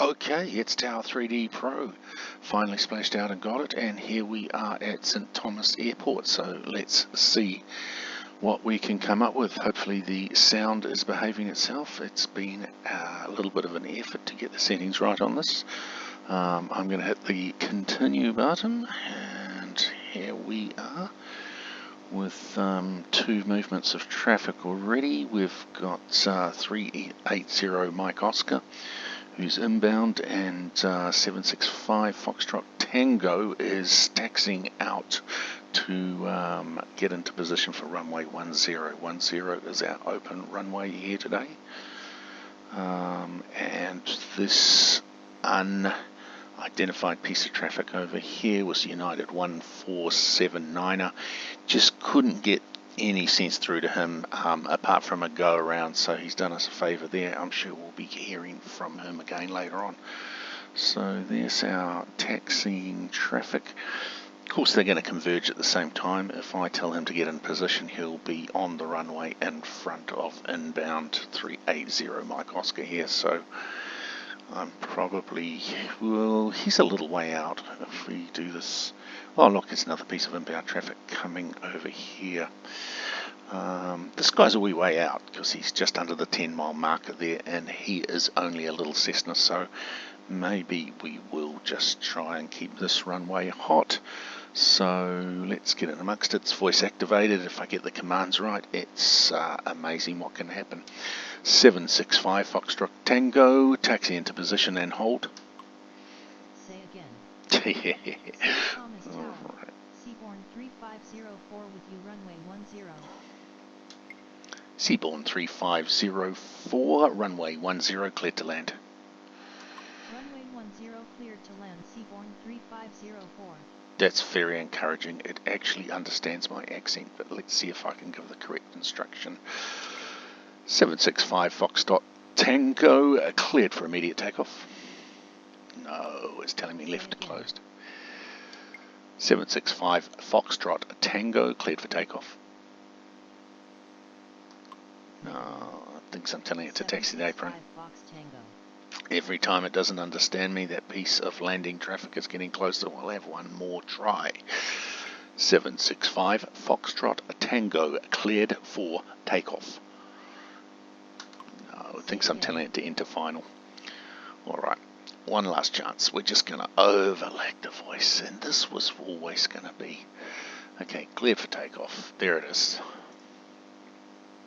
Okay, it's Tower 3D Pro. Finally splashed out and got it, and here we are at St Thomas Airport, so let's see what we can come up with. Hopefully the sound is behaving itself. It's been a little bit of an effort to get the settings right on this. I'm going to hit the continue button, and here we are with two movements of traffic already. We've got 380 Mike Oscar, who's inbound, and 765 Foxtrot Tango is taxiing out to get into position for runway 10. 10 is our open runway here today. And this unidentified piece of traffic over here was United 1479er. Just couldn't get any sense through to him apart from a go around, so he's done us a favour there. I'm sure we'll be hearing from him again later on. So there's our taxiing traffic. Of course they're going to converge at the same time. If I tell him to get in position, he'll be on the runway in front of inbound 380 Mike Oscar here, so I'm probably, well, he's a little way out if we do this. Oh look, there's another piece of inbound traffic coming over here. This guy's a wee way out because he's just under the 10-mile marker there, and he is only a little Cessna, so maybe we will just try and keep this runway hot. So let's get in amongst it. It's voice activated. If I get the commands right, it's amazing what can happen. 765 Foxtrot Tango, taxi into position and hold. Say again. Thomas Tower, right. Seaborne 3504 with you, runway 10. Seaborne 3504, runway 10, cleared to land. Runway 10 cleared to land, Seaborne 3504. That's very encouraging. It actually understands my accent, but let's see if I can give the correct instruction. 765 Foxtrot Tango, cleared for immediate takeoff. No, it's telling me left closed. 765 Foxtrot Tango, cleared for takeoff. No, I think I'm telling it to taxi the apron. Every time it doesn't understand me, that piece of landing traffic is getting closer. We'll have one more try. 765 Foxtrot Tango, cleared for takeoff. No, it thinks I'm telling it to enter final. Alright, one last chance. We're just going to overlag the voice, and this was always going to be. Okay, cleared for takeoff. There it is.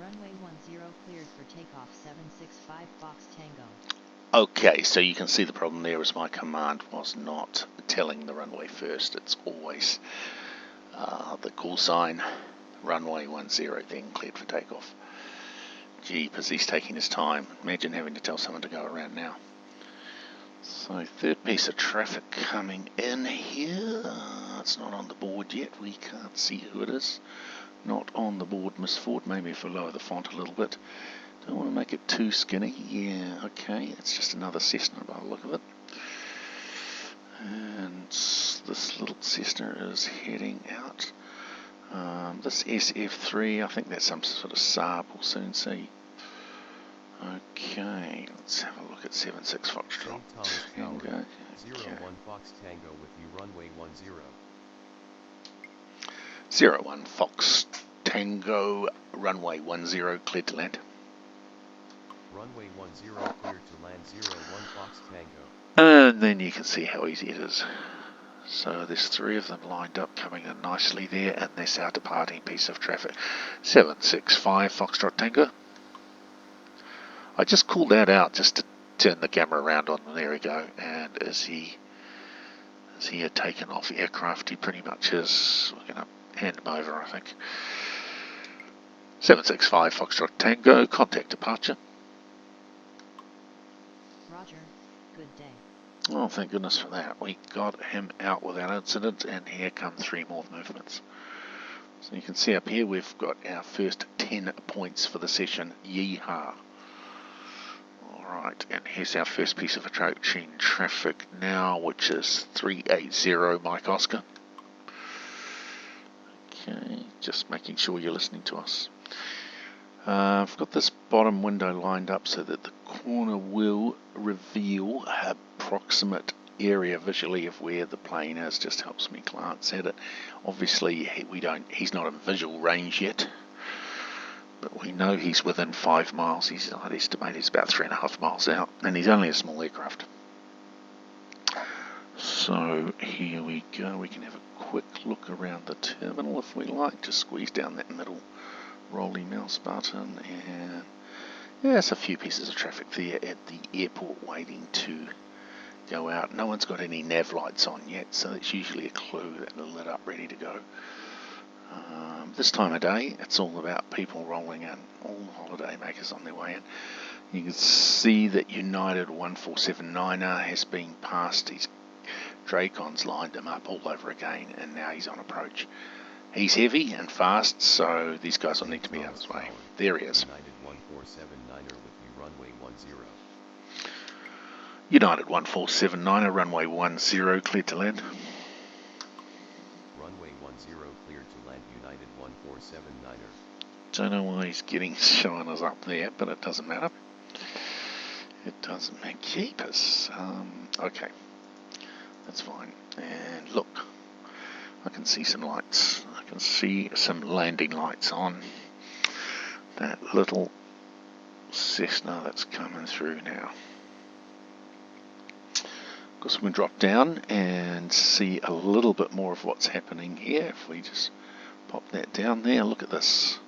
Runway 10 cleared for takeoff, 765 Fox Tango. Okay, so you can see the problem there is my command was not telling the runway first. It's always the call sign, runway 10, then cleared for takeoff. Jeepers, he's taking his time. Imagine having to tell someone to go around now. So third piece of traffic coming in here. It's not on the board yet. We can't see who it is. Not on the board, Miss Ford. Maybe if I lower the font a little bit. Don't want to make it too skinny. Yeah, okay. It's just another Cessna by the look of it. And this little Cessna is heading out. This SF3, I think that's some sort of Saab. We'll soon see. Okay, let's have a look at 76 Foxtrot Tango. 01 Fox Tango with you, runway 10. 01 Fox Tango, runway 10, cleared to land. Runway 10 cleared to land, 01 Fox Tango. And then you can see how easy it is. So there's three of them lined up coming in nicely there, and there's our departing piece of traffic. 765 Foxtrot Tango. I just called that out just to turn the camera around on him. There we go. And is he had taken off aircraft? He pretty much is. We're going to hand him over, I think. 765 Foxtrot Tango, contact departure. Roger, good day. Oh, thank goodness for that. We got him out without incident, and here come three more movements. So you can see up here we've got our first 10 points for the session. Yeehaw. Alright, and here's our first piece of approaching traffic now, which is 380 Mike Oscar. Okay, just making sure you're listening to us. I've got this bottom window lined up so that the corner will reveal reveal approximate area visually of where the plane is. Just helps me glance at it. Obviously, he's not in visual range yet, but we know he's within 5 miles. I'd estimate he's about 3.5 miles out, and he's only a small aircraft. So here we go. We can have a quick look around the terminal if we like. Just squeeze down that middle rolly mouse button, and there's a few pieces of traffic there at the airport waiting to go out. No one's got any nav lights on yet, so it's usually a clue that they're lit up, ready to go. This time of day, it's all about people rolling in, all the holiday makers on their way in. You can see that United 1479er has been passed. Dracon's lined him up all over again, and now he's on approach. He's heavy and fast, so these guys will need to be out of his way. There he is. United 1479er with you, runway 10. United 1479er, runway 10, cleared to land. Runway 10 cleared to land, United 1479er. Don't know why he's getting shiners up there, but it doesn't matter. It doesn't matter. Keepers. Okay. That's fine. And look, I can see some lights. I can see some landing lights on that little Cessna that's coming through now. Of course, we can drop down and see a little bit more of what's happening here. If we just pop that down there, look at this.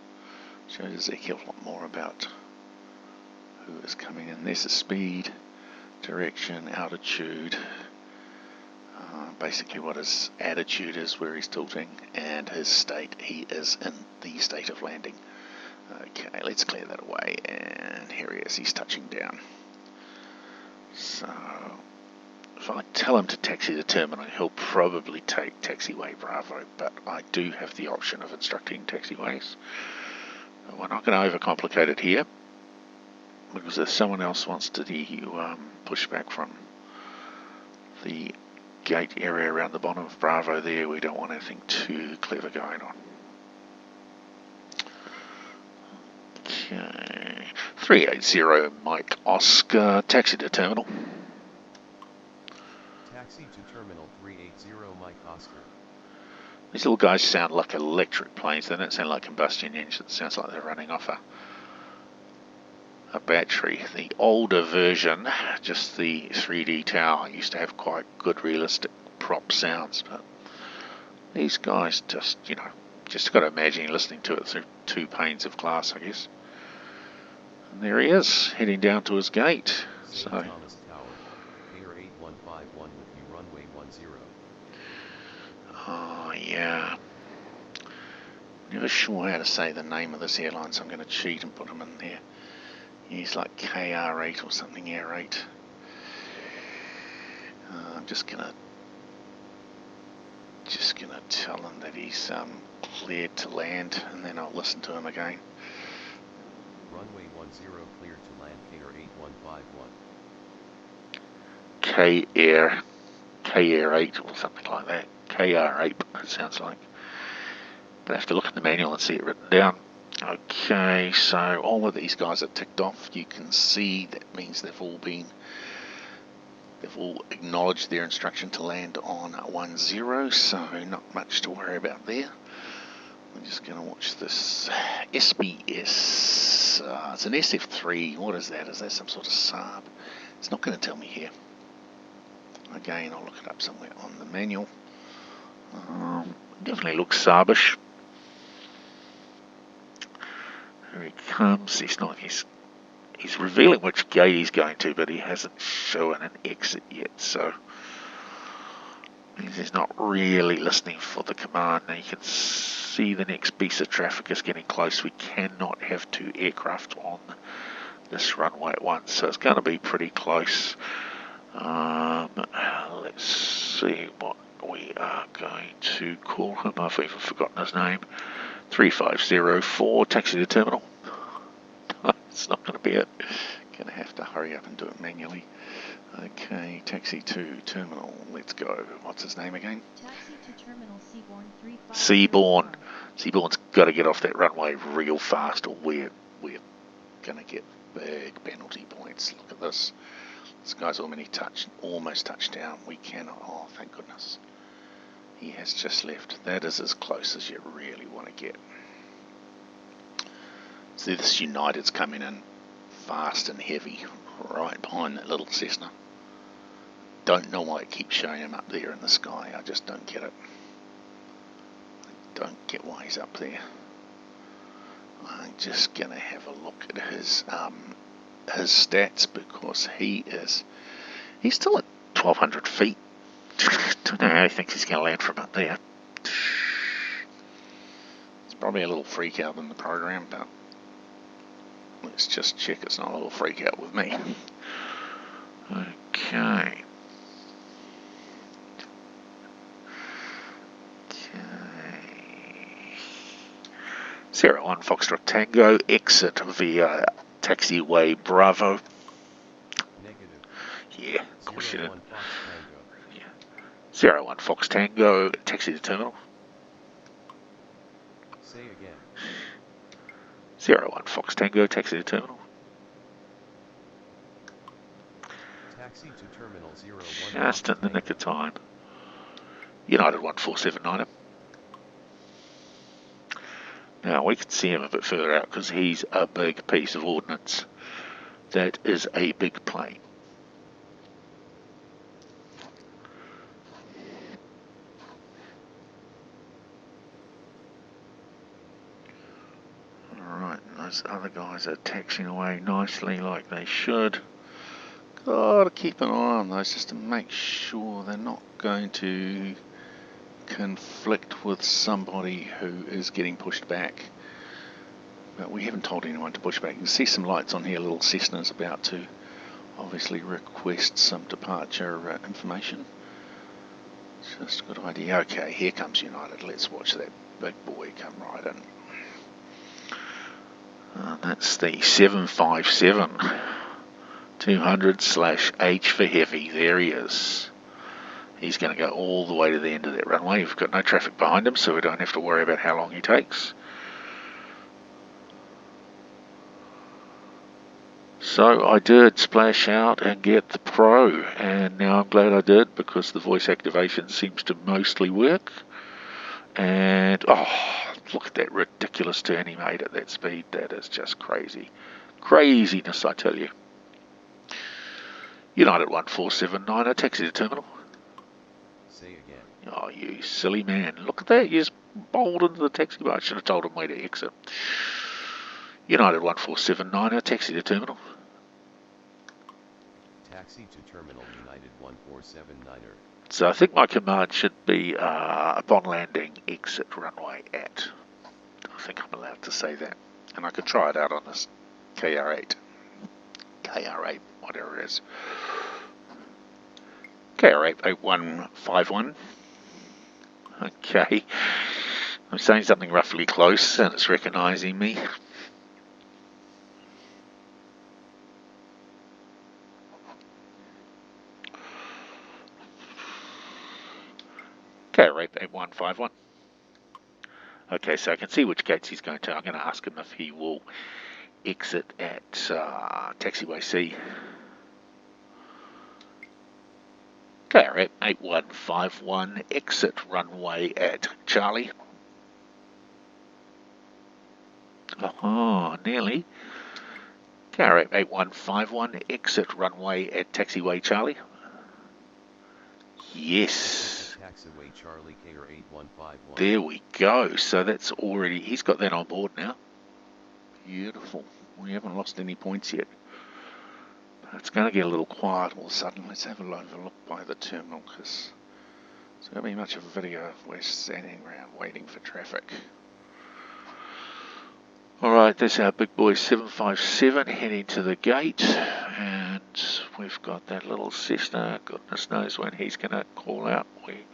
Shows Ezekiel a lot more about who is coming in. There's the speed, direction, altitude. Basically what his attitude is, where he's tilting, and his state. He is in the state of landing. Okay, let's clear that away, and here he is. He's touching down. So if I tell him to taxi the terminal, he'll probably take taxiway Bravo, but I do have the option of instructing taxiways. But we're not going to overcomplicate it here, because if someone else wants to push back from the gate area around the bottom of Bravo there, we don't want anything too clever going on. Okay, 380 Mike Oscar, taxi to terminal. Taxi to terminal 380 Mike Oscar. These little guys sound like electric planes. They don't sound like combustion engines. It sounds like they're running off a battery. The older version, just the 3D tower, used to have quite good realistic prop sounds, but these guys just got to imagine you're listening to it through 2 panes of glass, I guess. And there he is, heading down to his gate. St. Thomas Tower, Air 8151 with you, runway 10. Oh yeah. Never sure how to say the name of this airline, so I'm going to cheat and put him in there. He's like KR8 or something, Air 8. I'm just gonna tell him that he's cleared to land, and then I'll listen to him again. Runway 10 cleared to land, Air 8151. KR 8 or something like that. KR8, it sounds like. But I have to look at the manual and see it written down. Okay, so all of these guys are ticked off. You can see that means they've all acknowledged their instruction to land on 10, so not much to worry about there. I'm just going to watch this SBS. It's an SF3. What is that? Is that some sort of Saab? It's not going to tell me here. Again, I'll look it up somewhere on the manual. Definitely looks Saabish. Here he comes. He's revealing which gate he's going to, but he hasn't shown an exit yet, so he's not really listening for the command. Now you can see the next piece of traffic is getting close. We cannot have 2 aircraft on this runway at once, so it's going to be pretty close. Let's see what we are going to call him. I've even forgotten his name. 3504, taxi to terminal. It's not going to be it. Going to have to hurry up and do it manually. Okay, taxi to terminal. Let's go. What's his name again? Taxi to terminal Seabourn 3504. Seabourn. Seabourn's got to get off that runway real fast, or we're going to get big penalty points. Look at this. This guy's almost touched down. We cannot. Oh, thank goodness. He has just left. That is as close as you really want to get. See, this United's coming in fast and heavy, right behind that little Cessna. Don't know why it keeps showing him up there in the sky. I just don't get it. I don't get why he's up there. I'm just going to have a look at his stats, because he's still at 1,200 feet. Don't know how he thinks he's going to land from up there. It's probably a little freak out in the program, but let's just check it's not a little freak out with me. Okay. Sierra 1 Foxtrot Tango, exit via taxiway Bravo. Negative. Yeah, of course you did. 01 Fox Tango. Yeah. Sierra 1 Fox Tango, taxi to terminal. Say again. Sierra 1 Fox Tango, taxi to terminal. Taxi to terminal 01 Just Fox in the Tango. nick of time. United 1479. Now we can see him a bit further out because he's a big piece of ordnance. That is a big plane. Alright, those other guys are taxiing away nicely like they should. Gotta keep an eye on those just to make sure they're not going to conflict with somebody who is getting pushed back. But we haven't told anyone to push back. You can see some lights on here. Little Cessna's about to obviously request some departure information. Just a good idea. Okay, here comes United. Let's watch that big boy come right in. That's the 757 200/H for heavy. There he is. He's going to go all the way to the end of that runway. We've got no traffic behind him, so we don't have to worry about how long he takes. So I did splash out and get the Pro, and now I'm glad I did, because the voice activation seems to mostly work. And oh, look at that ridiculous turn he made at that speed. That is just crazy. Craziness, I tell you. United 1479, a taxi to terminal. Say again. Oh, you silly man. Look at that. You just bowled into the taxi bar. I should have told him where to exit. United 1479, a taxi to terminal. Taxi to terminal United 1479er. So I think my command should be upon landing, exit runway at. I think I'm allowed to say that. And I could try it out on this KR8. KR8, whatever it is. KR8 8151. Okay. I'm saying something roughly close and it's recognising me. KR8 8151. Okay, so I can see which gates he's going to. I'm going to ask him if he will exit at taxiway C. KR8 8151, exit runway at Charlie. Oh, nearly. KR8 8151, exit runway at taxiway Charlie. Yes. Taxiway Charlie KR 8151. There we go. So that's already, he's got that on board now. Beautiful. We haven't lost any points yet. It's going to get a little quiet all of a sudden. Let's have a look by the terminal, because it's going to be much of a video of we're standing around waiting for traffic. Alright, there's our big boy 757 heading to the gate, and we've got that little Cessna. Goodness knows when he's going to call out. We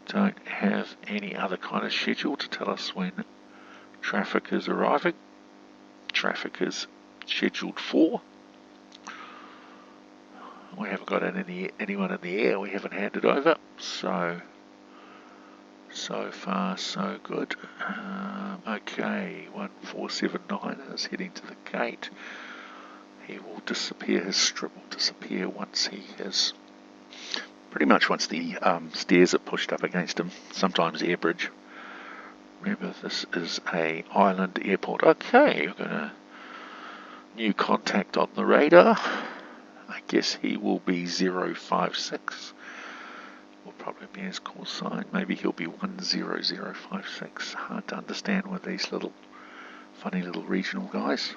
don't have any other kind of schedule to tell us when traffic is arriving. Traffic is scheduled for. We haven't got anyone in the air. We haven't handed over. So far, so good. Okay, 1479 is heading to the gate. he will disappear, his strip will disappear once he has, pretty much once the stairs are pushed up against him, sometimes air bridge. Remember, this is a island airport. Okay, we've got a new contact on the radar. I guess he will be 056. Will probably be his call sign. Maybe he'll be 10056. Hard to understand with these little funny little regional guys.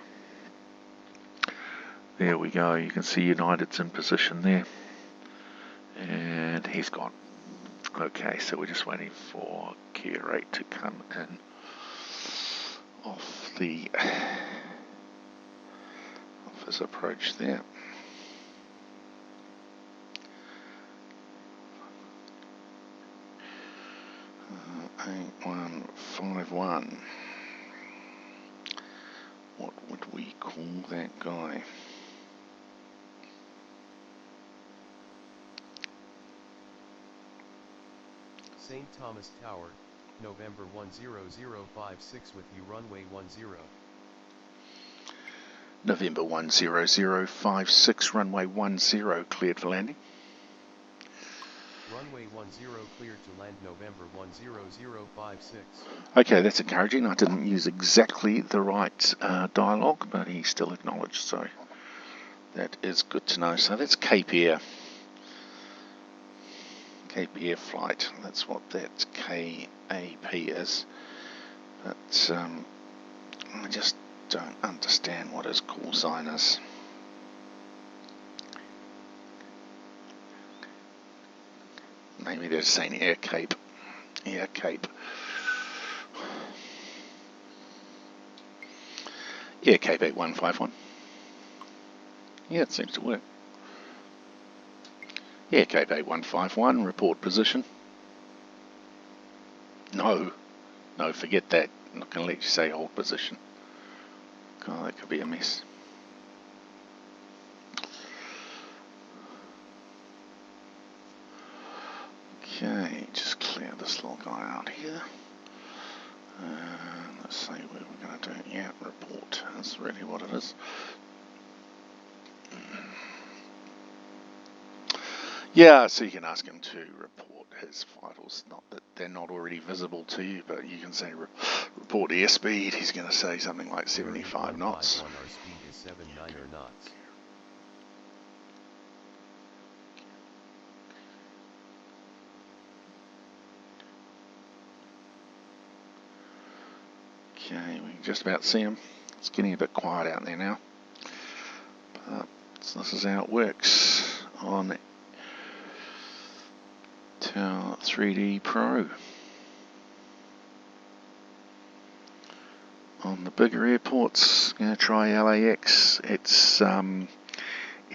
There we go. You can see United's in position there. And he's gone. Okay, so we're just waiting for Gear 8 to come in off his approach there. 8151. What would we call that guy? St. Thomas Tower, November 10056 with you runway 10. November 10056, runway 10, cleared for landing. Runway 10 cleared to land November 10056. Okay, that's encouraging. I didn't use exactly the right dialogue, but he still acknowledged, so that is good to know. So that's Cape Air. Cape Air flight, that's what that KAP is. But I just don't understand what his call sign is. Maybe they're saying Air Cape. Air Cape. Air Cape 8151. Yeah, it seems to work. Air Cape 8151, report position. No, forget that. I'm not going to let you say hold position. God, that could be a mess. Okay, just clear this little guy out here. Let's see what we're going to do. Yeah, report. That's really what it is. Yeah, so you can ask him to report his vitals. Not that they're not already visible to you, but you can say report airspeed. He's going to say something like 75 knots. Our speed is 79 knots. Okay, we can just about see him. It's getting a bit quiet out there now. But so this is how it works on our 3D Pro. On the bigger airports, going to try LAX. It's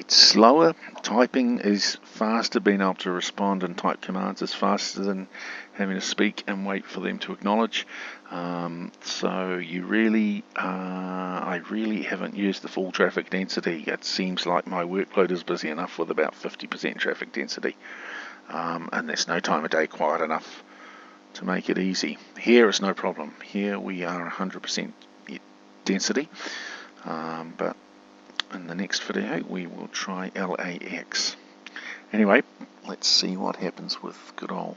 slower. Typing is faster. Being able to respond and type commands is faster than having to speak and wait for them to acknowledge. So you really, I really haven't used the full traffic density. It seems like my workload is busy enough with about 50% traffic density, and there's no time of day quiet enough to make it easy. Here it's no problem. Here we are 100% density, but in the next video we will try LAX. Anyway, let's see what happens with good old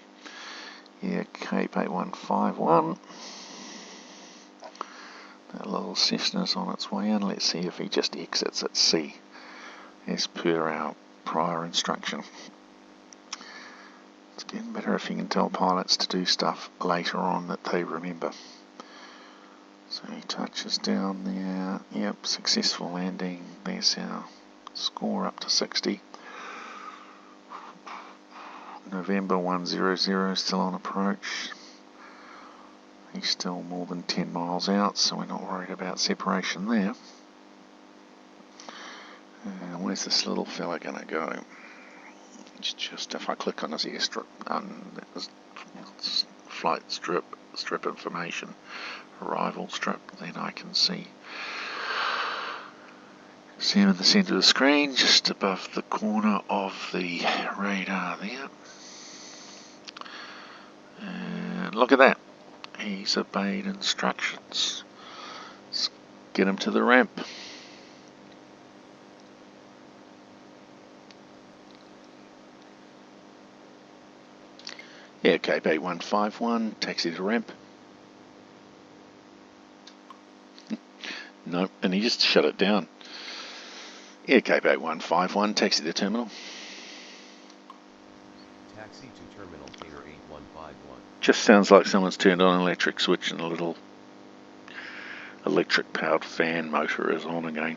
Cape 8151. That little Cessna's on its way in. Let's see if he just exits at sea as per our prior instruction. It's getting better if you can tell pilots to do stuff later on that they remember. So he touches down there. Yep, successful landing. There's our score up to 60. November 100 still on approach. He's still more than 10 miles out, so we're not worried about separation there. Where's this little fella going to go? It's just if I click on his airstrip, flight strip information, arrival strip, then I can see him in the centre of the screen, just above the corner of the radar there. And look at that. He's obeyed instructions. Let's get him to the ramp. Yeah, Cape 8151, taxi to ramp. Nope, and he just shut it down. Yeah, Cape 8151, taxi to terminal. Taxi to terminal Cater 8151. Just sounds like someone's turned on an electric switch and a little electric powered fan motor is on again.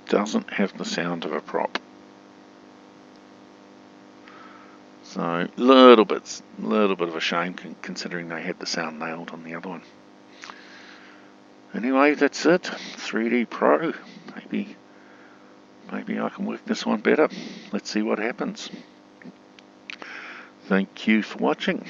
Doesn't have the sound of a prop. So little bit of a shame considering they had the sound nailed on the other one. Anyway, that's it. 3D Pro. Maybe I can work this one better. Let's see what happens. Thank you for watching.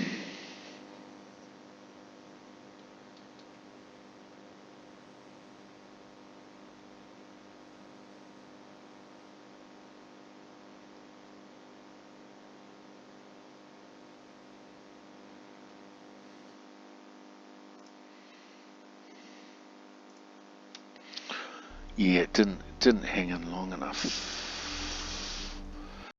Yeah, it didn't hang in long enough.